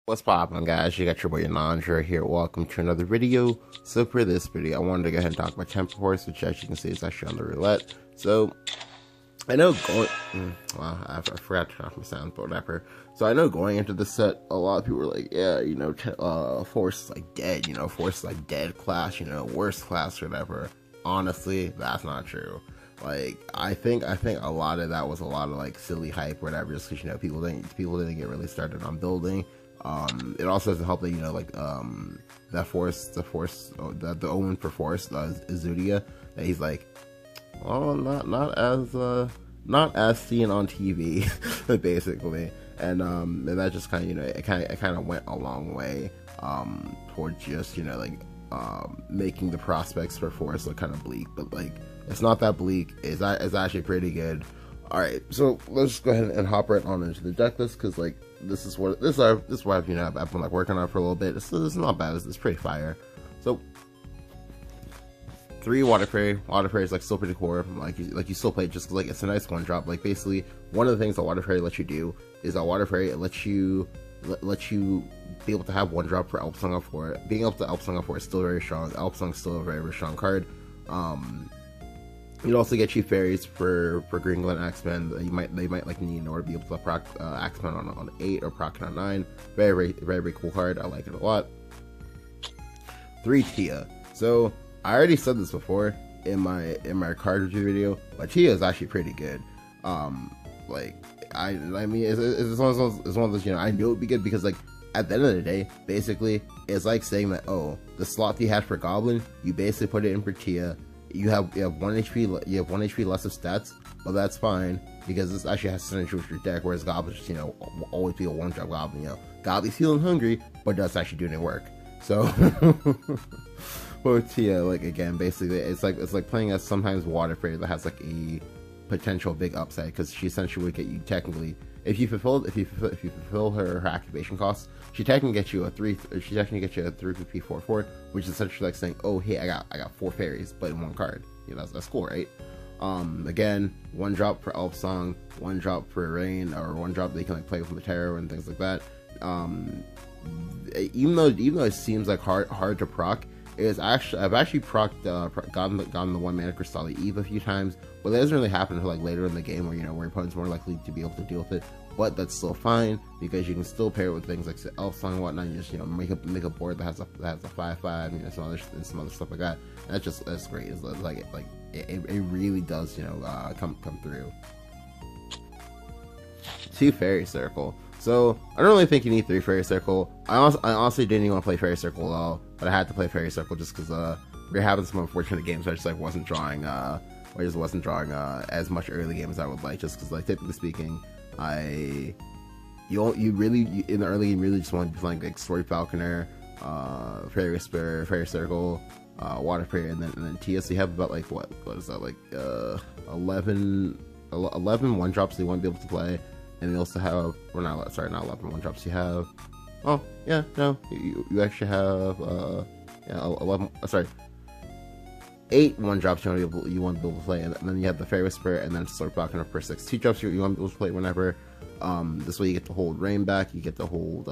What's poppin', guys? You got your boy Nanjiroh here. Welcome to another video. So for this video, I wanted to go ahead and talk about temper force, which as you can see is actually on the roulette. So I know well, I forgot to turn off my sound, but whatever. So I know going into the set, a lot of people were like, yeah, you know, force is like dead, you know, force is like dead class, you know, worst class or whatever. Honestly, that's not true. Like, I think a lot of that was a lot of like silly hype or whatever, just because, you know, people didn't get really started on building. It also doesn't help that, you know, like, the Omen for force, Izudia, that he's like, well, not as seen on TV, basically, and that just kind of, you know, it kind of went a long way, towards just, you know, like, making the prospects for force look kind of bleak, but like, it's not that bleak. It's actually pretty good. Alright, so let's just go ahead and hop right on into the deck list, because like this is what you know I've been like working on it for a little bit. This is not bad. It's pretty fire. So 3 water fairy. Water fairy is like still pretty cool. Like you still play it just like it's a nice one drop. Like basically one of the things that water fairy lets you do is that water fairy it lets you be able to have one drop for Elf Song up 4. Being able to Elf Song up 4 is still very strong. Elf Song is still a very strong card. You'd also get you fairies for Green Glen Axemen. They might like need in order to be able to proc Axemen on 8 or proc on 9. Very cool card. I like it a lot. 3 Tia. So I already said this before in my card review video, but Tia is actually pretty good. Like I mean it's one of those, you know, I knew it would be good because like at the end of the day, basically it's like saying that, oh, the slot you had for Goblin, you basically put it in for Tia. You have 1 HP. You have 1 HP less of stats, but that's fine because this actually has synergy with your deck. Whereas Goblins, just, you know, always be a 1-drop Goblin. You know, Goblin's feeling hungry, but that's actually doing work. So, with Tia, like again, basically, it's like playing as sometimes Water Fairy that has like a potential big upside because she essentially would get you technically. If you fulfill her activation costs, she technically gets you a 350 4/4, which is essentially like saying, oh hey, I got 4 fairies, but in 1 card. You know, that's cool, right? Again, 1 drop for Elf Song, 1 drop for Rain, or 1 drop that you can like play with the Tarot and things like that. Even though it seems like hard to proc, I've actually gotten the 1 mana Crystalli Eve a few times, but that doesn't really happen until like later in the game where, you know, where your opponent's more likely to be able to deal with it. But that's still fine because you can still pair it with things like Elf Song and whatnot. You just, you know, make a board that has a 5/5, you know, some other stuff like that. And that's great. It's like it really does, you know, come through. 2 Fairy Circle. So I don't really think you need 3 Fairy Circle. I honestly didn't even want to play Fairy Circle at all, but I had to play Fairy Circle just because we were having some unfortunate games. So I just like wasn't drawing as much early game as I would like, just because like typically speaking, you really in the early game really just want to be playing like Story Falconer, Fairy Whisperer, Fairy Circle, Water Fairy, and then Tia. So you have about like what is that, like 11 1-drops that you want to be able to play. And you also have, not 11 1-drops. You have, oh yeah, no, you actually have 8 1-drops you want to be able to play, and then you have the Fairy Whisperer, and then Sword Falconer for 6 2-drops you want to be able to play whenever. This way you get to hold Rain back, you get to hold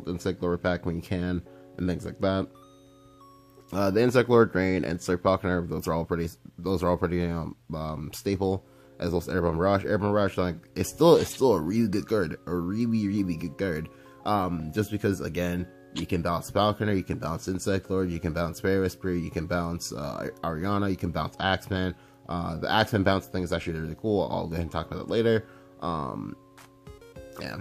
Insect Lord back when you can, and things like that. The Insect Lord, Rain, and Sword Falconer, those are all pretty staple. As well as Airborne Rush. Airborne Rush, like, it's still a really good card. A really good card. Just because, again, you can bounce Falconer, you can bounce Insect Lord, you can bounce Fairy Whisperer, you can bounce Ariana, you can bounce Axeman. The Axeman bounce thing is actually really cool. I'll go ahead and talk about it later. Yeah.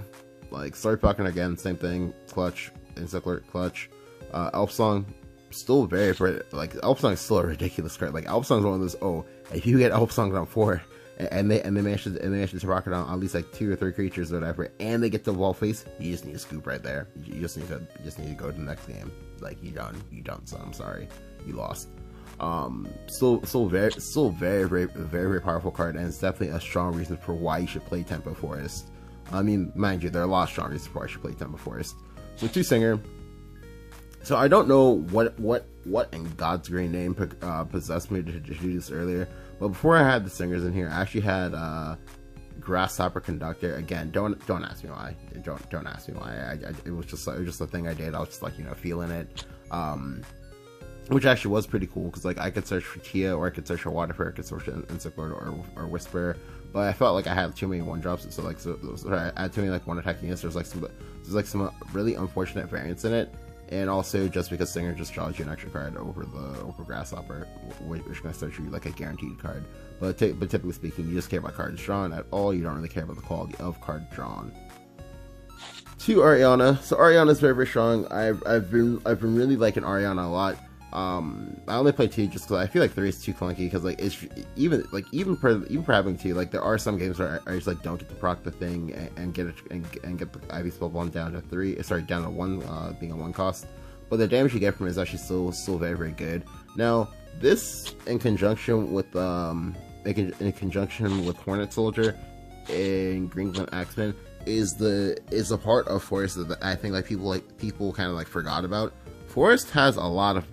Like, Sword Falconer, again, same thing. Clutch, Insect Lord, Clutch. Elf Song, still like, Elf Song is still a ridiculous card. Like, Elf Song is one of those, oh, if you get Elf Song on 4, and they managed to rock it on at least like 2 or 3 creatures or whatever, and they get the wall face, you just need to scoop right there. You just need to go to the next game. Like, you done, son. I'm sorry, you lost. Still very powerful card, and it's definitely a strong reason for why you should play Tempo Forest. I mean, mind you, there are a lot of strong reasons for why you should play Tempo Forest. So 2 Singer. So I don't know what in God's green name possessed me to do this earlier, but before I had the singers in here, I actually had Grasshopper Conductor. Again, don't ask me why. Don't ask me why. It was just a thing I did. I was just like, you know, feeling it. Which actually was pretty cool because like I could search for Tia, or I could search for Waterfur, I could search for Insect Lord or Whisper, but I felt like I had too many 1-drops, so I had too many like 1-attack units. There's some really unfortunate variants in it, and also just because Singer just draws you an extra card over Grasshopper, which is going to start you like a guaranteed card. But typically speaking, you just care about cards drawn at all. You don't really care about the quality of card drawn. To Ariana. So Ariana is very, very strong. I've been really liking Ariana a lot. I only play 2 just because I feel like 3 is too clunky, because like it's even for having 2, like there are some games where I just like don't get to proc the thing and get the Ivy Spellbomb down to 3, sorry, down to 1, being a 1 cost, but the damage you get from it is actually still very, very good. Now this in conjunction with Hornet Soldier and Green Glen Axeman is a part of Forest that I think like people kind of like forgot about. Forest has a lot of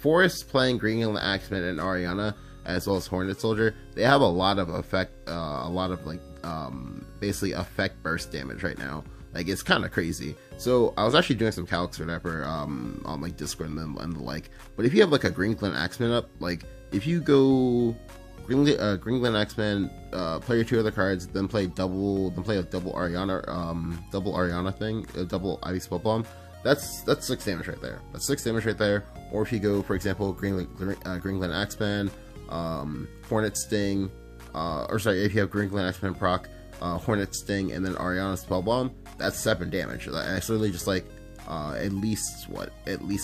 Forest playing Green Glen Axeman and Ariana, as well as Hornet Soldier, they have a lot of basically effect burst damage right now. Like, it's kind of crazy. So I was actually doing some calcs or whatever on like Discord and the like. But if you have like a Green Glen Axeman up, like if you go Green Glen Axeman, play your 2 other cards, then play a double Ariana thing, a double Ivy Spellbomb. That's 6 damage right there. That's 6 damage right there. Or if you go, for example, Green Glen Axeman, Hornet Sting, if you have Green Glen Axeman proc, Hornet Sting, and then Ariana Spellbomb, that's 7 damage. That's literally just like at least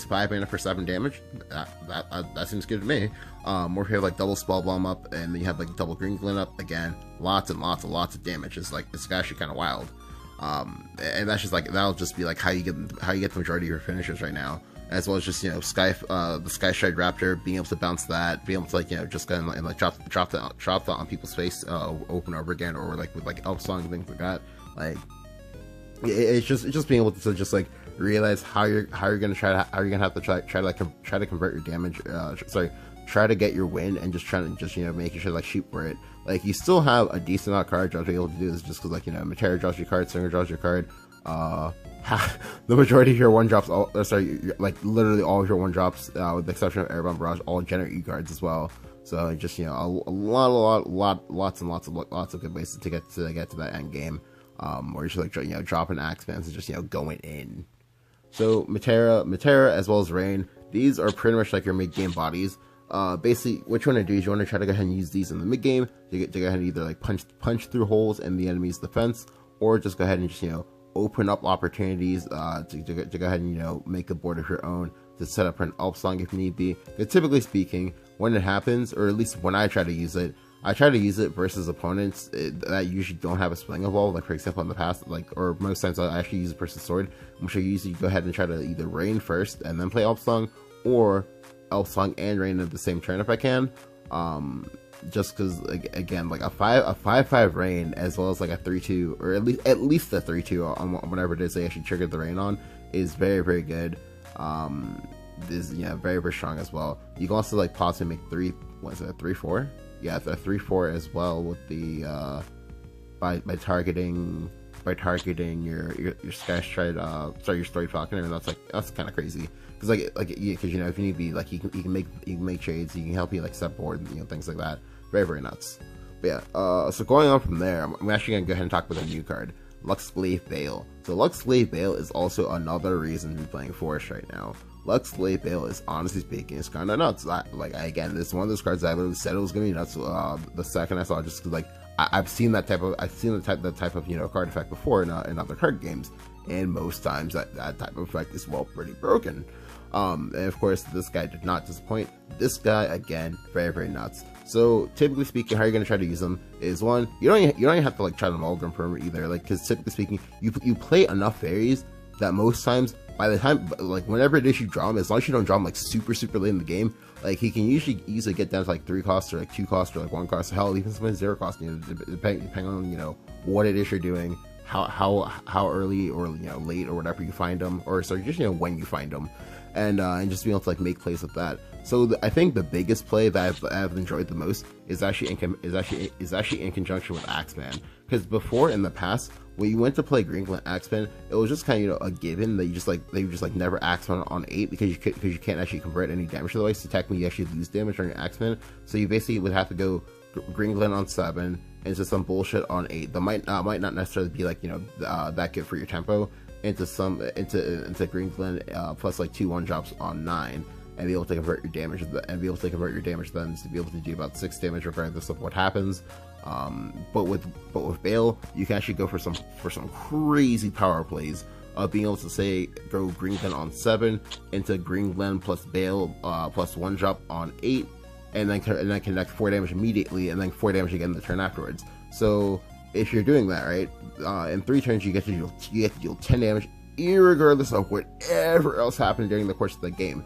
5 mana for 7 damage. That seems good to me. Or if you have like double Spellbomb up, and then you have like double Green Glen up, again, lots of damage. It's actually kind of wild. And that's just like, that'll just be like how you get the majority of your finishes right now, as well as just, you know, the Sky Stride Raptor, being able to bounce that, being able to like, you know, just kind of like drop that on people's face over and over again, or like with like Elf Song and things like that. Like it's just being able to just like realize how you're gonna have to try to convert your damage, try to get your win, and just you know, making sure like shoot for it. Like, you still have a decent amount of cards to be able to do this, just because, like, you know, Matera draws your card, Singer draws your card. The majority of your 1-drops, like literally all of your 1-drops, with the exception of Airbomb Barrage, all generate E cards as well. So just, you know, lots of good ways to get to that end game, where you're just like, you know, dropping Axemans and just, you know, going in. So Matera as well as Rain, these are pretty much like your mid game bodies. Basically, what you want to do is you want to try to go ahead and use these in the mid game to go ahead and either like punch through holes in the enemy's defense, or just go ahead and just, you know, open up opportunities to go ahead and, you know, make a board of your own to set up for an Elf Song if need be. But typically speaking, when it happens, or at least when I try to use it versus opponents that usually don't have a Swing Evolve. Like, for example, in the past, like, or most times I actually use it versus Sword, which I usually go ahead and try to either Rain first and then play Elf Song, or Elf Song and Rain at the same turn if I can. Just because, again, like a 5/5 Rain, as well as like a 3/2, or at least a 3/2 on whatever it is they actually triggered the Rain on, is very, very good. Is, yeah, very, very strong as well. You can also like possibly make 3/4? Yeah, the 3/4 as well with the by targeting your Sky Stride, your Story Falconer, and that's kind of crazy. Because because you know, if you need to be like, you can make trades, you can help you like set board, and, you know, things like that. Very, very nuts. But yeah, so going on from there, I'm actually gonna go ahead and talk about a new card, Luxglaive Veil. So Luxglaive Veil is also another reason to be playing Forest right now. Luxglaive Veil is, honestly speaking, it's kind of nuts. Again, this is one of those cards that I literally said it was gonna be nuts the second I saw it, just because like I've seen that type of you know, card effect before in other card games, and most times that type of effect is, well, pretty broken. And of course, this guy did not disappoint. This guy, again, very, very nuts. So typically speaking, how you're gonna try to use them is, one, you don't even have to like try to mulligan for him either. Like, because typically speaking, you play enough fairies that most times, by the time, like, whenever it is you draw him, as long as you don't draw him like super late in the game, like, he can usually easily get down to like 3 costs, or like 2 costs, or like 1 cost. Hell, even sometimes 0 cost. You know, depending on, you know, what it is you're doing, how early or, you know, late or whatever you find them, or sorry, just, you know, when you find them. And just being able to like make plays with that. So I think the biggest play that I've enjoyed the most is actually in conjunction with Axeman, because before in the past when you went to play Greenland Axeman, it was just kind of, you know, a given that you just like never Axeman on 8 because you can't actually convert any damage to the way. So technically you actually lose damage on your Axeman. So you basically would have to go Greenland on 7 into some bullshit on 8 that might not necessarily be like, you know, that good for your tempo, into Greenland plus like 2 1-drops on 9, and be able to convert your damage then to be able to do about 6 damage regardless of what happens. But with Bale, you can actually go for some crazy power plays of being able to say go Greenland on 7 into Greenland plus Bale plus 1-drop on 8, and then connect 4 damage immediately, and then 4 damage again the turn afterwards. So if you're doing that right, in 3 turns you get to deal 10 damage, irregardless of whatever else happened during the course of the game.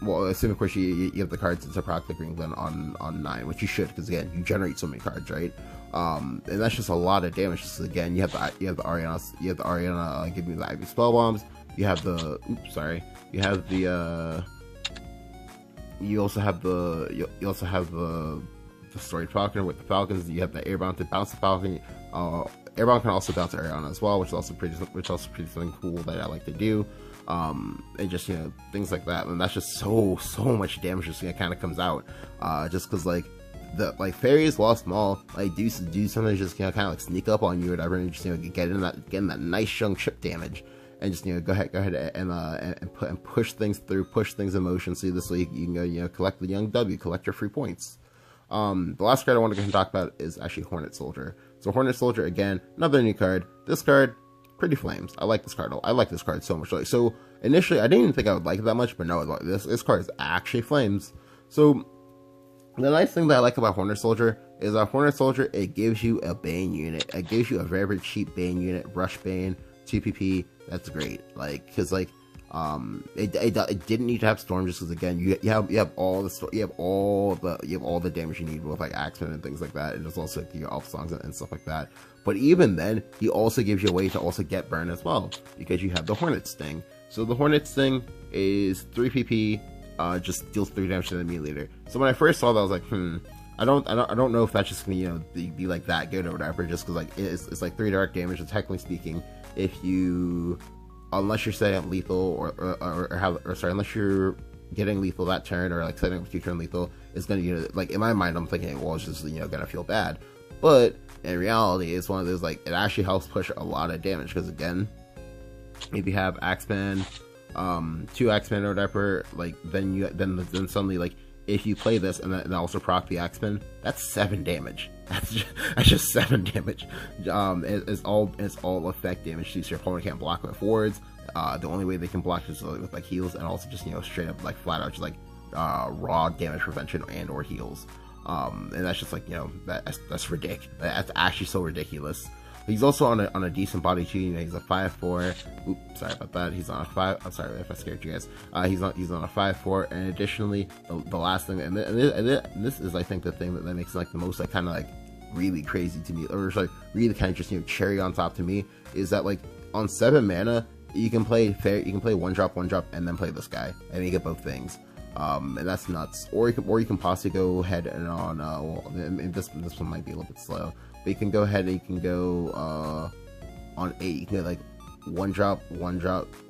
Well, assuming of course you have the cards to proc the Greenland on 9, which you should, because again you generate so many cards, right? And that's just a lot of damage. Just again, you have the Ariana giving you the Ivy spell bombs. You have the you also have the Storied Falconer with the Falcons. You have the Airbound to bounce the Falcon. Airbound can also bounce Ariana as well, which is also pretty something cool that I like to do. And just, you know, things like that, and that's just so much damage just, you know, kind of comes out, just because like the fairies while small do sometimes just, you know, kind of like sneak up on you or whatever, and just, you know, getting that nice chunk chip damage, and just, you know, go ahead and push things in motion. So this way you can go, you know, collect the young W, collect your free points. The last card I want to go and talk about is actually Hornet Soldier. So Hornet Soldier, again, another new card. This card, pretty flames. I like this card. I like this card so much. Like, so initially I didn't even think I would like it that much, but no, this card is actually flames. So the nice thing that I like about Hornet Soldier is that Hornet Soldier, it gives you a Bane unit. It gives you a very, very cheap Bane unit, Rush Bane, 2PP. That's great. Like, because like it didn't need to have Storm, just because again you have all the damage you need with like Axeman and things like that, and there's also your Elf Songs and stuff like that. But even then, he also gives you a way to also get burn as well, because you have the Hornet Sting. So the Hornet Sting is 3 PP, just deals 3 damage to the enemy leader. So when I first saw that, I was like, I don't know if that's just gonna, you know, be like that good or whatever, just because like it's like 3 direct damage. And technically speaking, if you, unless you're setting up lethal unless you're getting lethal that turn, or like setting up 2-turn lethal, it's gonna, you know, like in my mind I'm thinking, well, it's just, you know, gonna feel bad. But in reality, it's one of those, like, it actually helps push a lot of damage, because again, if you have Axeman, 2 Axeman or whatever, like then suddenly, like, if you play this and then also proc the Axeman, that's 7 damage. That's just 7 damage. It's all effect damage, so your opponent can't block with forwards. The only way they can block is with like heals, and also just, you know, straight up like flat out just like raw damage prevention and or heals. And that's just like, you know, that's ridiculous. That's actually so ridiculous. He's also on a decent body too. You know, he's a 5'4". Oops, sorry about that. He's on a 5. I'm sorry if I scared you guys. He's on a 5'4", and additionally, the last thing, and this is, I think, the thing that makes it like the most, like, kind of like really crazy to me, or like really kind of just, you know, cherry on top to me, is that like on 7 mana you can play 1-drop, and then play this guy, and you get both things. And that's nuts. Or you can possibly go ahead and on this one might be a little bit slow, but you can go ahead and you can go on 8. You can get like 1-drop,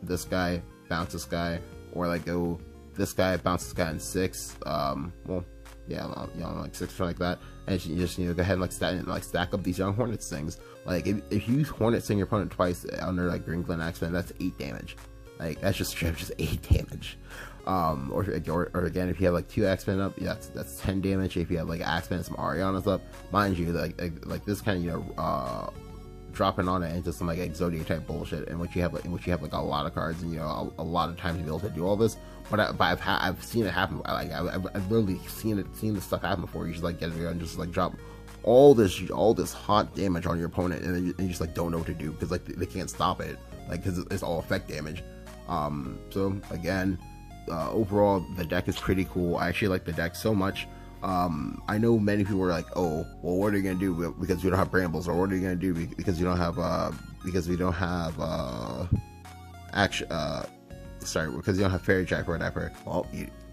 this guy, bounce this guy, or like go this guy, bounce this guy, in 6. Well, yeah, you know, like 6 or like that, and you just, you know, go ahead and like stack up these young Hornets things. Like if you Hornet Sting your opponent twice under like Greenland Axeman, that's 8 damage. Like that's just 8 damage. Or again, if you have like 2 Axemen up, yeah, that's 10 damage. If you have like Axemen and some Arianas up, mind you, like this kind of, you know, dropping on it into some like Exodia type bullshit, in which you have like a lot of cards, and, you know, a lot of time to be able to do all this. But I've seen it happen. Like I've literally seen this stuff happen before. You just like get it and just like drop all this hot damage on your opponent, and you just like don't know what to do, because like they can't stop it, like, because it's all effect damage. So again, overall the deck is pretty cool. I actually like the deck so much. I know many people are like, oh, well, what are you gonna do because we don't have brambles, or what are you gonna do because we don't have because you don't have Fairy Jack or whatever. Well,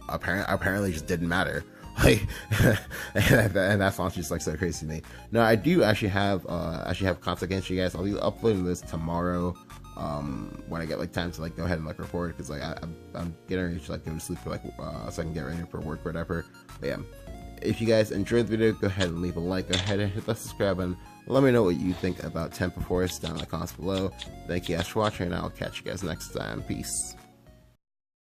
apparently just didn't matter. Like, and that's honestly just like so crazy to me. No, I do actually have content against you guys. I'll be uploading this tomorrow, when I get like time to like go ahead and like record, because like I'm getting ready to like go to sleep for like so I can get ready for work or whatever. But yeah, if you guys enjoyed the video, go ahead and leave a like, go ahead and hit that subscribe button. Let me know what you think about Temple Forest down in the comments below. Thank you guys for watching, and I'll catch you guys next time. Peace.